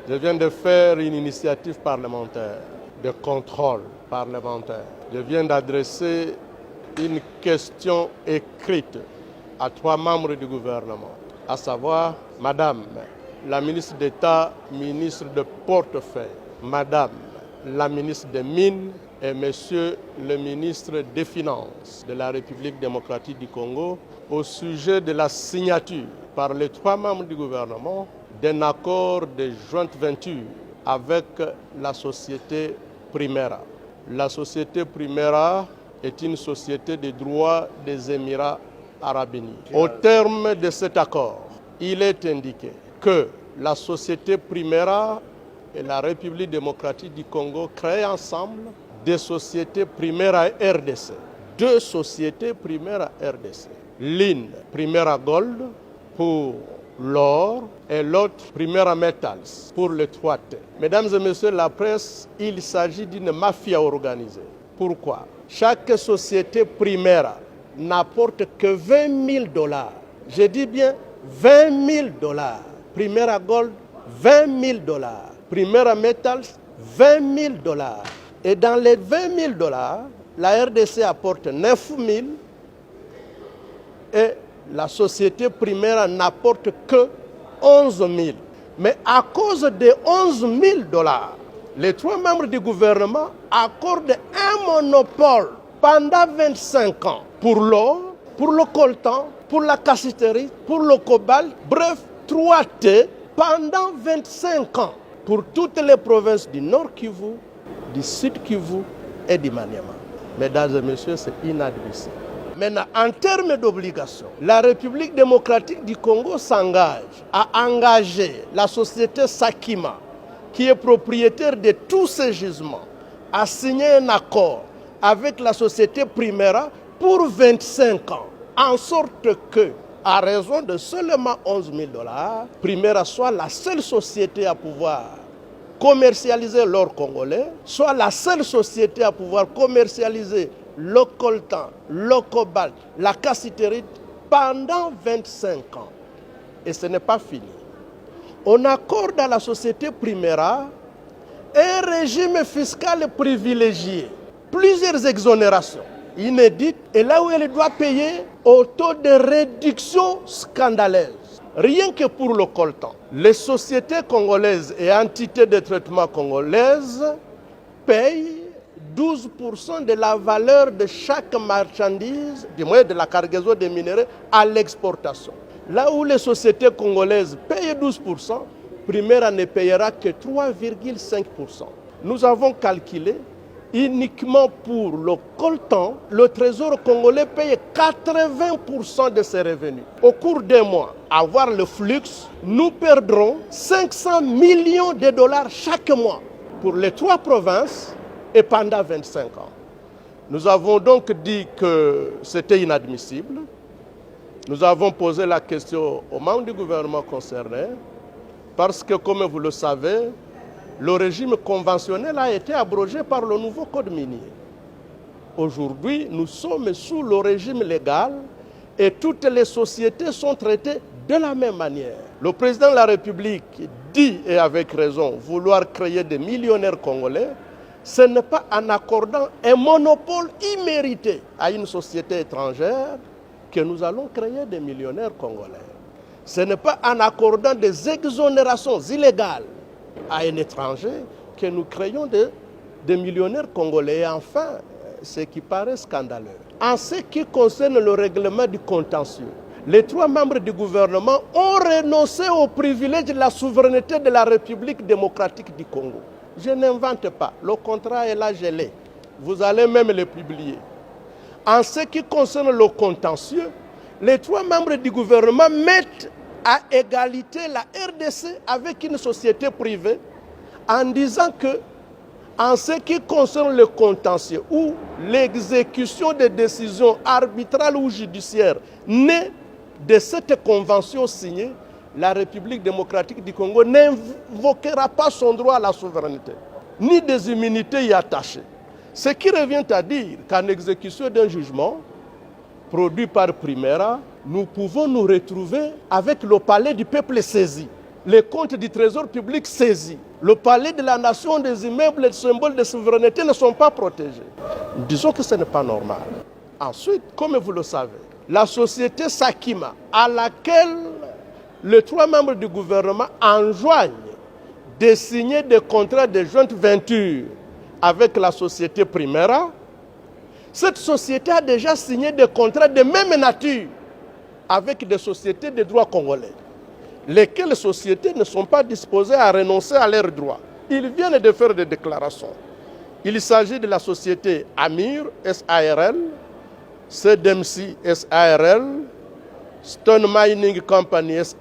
Je viens de faire une initiative parlementaire, de contrôle parlementaire. Je viens d'adresser une question écrite à 3 membres du gouvernement, à savoir Madame la ministre d'État, ministre de portefeuille, Madame la ministre des Mines et Monsieur le ministre des Finances de la République démocratique du Congo au sujet de la signature par les 3 membres du gouvernement d'un accord de jointe venture avec la société Primera. La société Primera est une société de droit des Émirats arabes unis. Au terme de cet accord, il est indiqué que la société Primera et la République démocratique du Congo créent ensemble des sociétés Primera RDC. 2 sociétés Primera RDC. L'une, Primera Gold, pour l'or, et l'autre, Primera Metals, pour le 3T. Mesdames et messieurs la presse, il s'agit d'une mafia organisée. Pourquoi? Chaque société Primera n'apporte que $20 000. Je dis bien $20 000. Primera Gold, $20 000. Primera Metals, $20 000. Et dans les $20 000, la RDC apporte 9 000 et la société Primera n'apporte que 11 000. Mais à cause des 11 000 $, les 3 membres du gouvernement accordent un monopole pendant 25 ans pour l'or, pour le coltan, pour la cassiterie, pour le cobalt, bref, 3T pendant 25 ans pour toutes les provinces du Nord Kivu, du Sud Kivu et du Maniema. Mesdames et messieurs, c'est inadmissible. Maintenant, en termes d'obligation, la République démocratique du Congo s'engage à engager la société Sakima, qui est propriétaire de tous ces gisements, à signer un accord avec la société Primera pour 25 ans, en sorte que, à raison de seulement 11 000 $, Primera soit la seule société à pouvoir commercialiser l'or congolais, soit la seule société à pouvoir commercialiser le coltan, le cobalt, la cassiterite pendant 25 ans. Et ce n'est pas fini. On accorde à la société Primera un régime fiscal privilégié, plusieurs exonérations inédites, et là où elle doit payer au taux de réduction scandaleuse. Rien que pour le coltan, les sociétés congolaises et entités de traitement congolaises payent 12% de la valeur de chaque marchandise, du moins de la cargaison des minéraux, à l'exportation. Là où les sociétés congolaises payent 12%, Primera ne payera que 3,5%. Nous avons calculé uniquement pour le coltan, le Trésor congolais paye 80% de ses revenus. Au cours d'un mois, à voir le flux, nous perdrons 500 millions de dollars chaque mois pour les 3 provinces et pendant 25 ans. Nous avons donc dit que c'était inadmissible. Nous avons posé la question aux membres du gouvernement concernés parce que, comme vous le savez, le régime conventionnel a été abrogé par le nouveau code minier. Aujourd'hui, nous sommes sous le régime légal et toutes les sociétés sont traitées de la même manière. Le président de la République dit, et avec raison, vouloir créer des millionnaires congolais. Ce n'est pas en accordant un monopole immérité à une société étrangère que nous allons créer des millionnaires congolais. Ce n'est pas en accordant des exonérations illégales à un étranger que nous créons des millionnaires congolais. Et enfin, ce qui paraît scandaleux, en ce qui concerne le règlement du contentieux, les 3 membres du gouvernement ont renoncé au privilège de la souveraineté de la République démocratique du Congo. Je n'invente pas, le contrat est là gelé. Vous allez même le publier. En ce qui concerne le contentieux, les 3 membres du gouvernement mettent à égalité la RDC avec une société privée en disant que, en ce qui concerne le contentieux ou l'exécution des décisions arbitrales ou judiciaires nées de cette convention signée, la République démocratique du Congo n'invoquera pas son droit à la souveraineté, ni des immunités y attachées. Ce qui revient à dire qu'en exécution d'un jugement produit par Primera, nous pouvons nous retrouver avec le palais du peuple saisi. les comptes du trésor public saisis. Le palais de la nation, des immeubles, les symboles de souveraineté ne sont pas protégés. Disons que ce n'est pas normal. Ensuite, comme vous le savez, la société Sakima, à laquelle les 3 membres du gouvernement enjoignent de signer des contrats de joint venture avec la société Primera, cette société a déjà signé des contrats de même nature avec des sociétés de droit congolais, lesquelles sociétés ne sont pas disposées à renoncer à leurs droits. Ils viennent de faire des déclarations. Il s'agit de la société Amir SARL, CDMC SARL, Stone Mining Company SARL,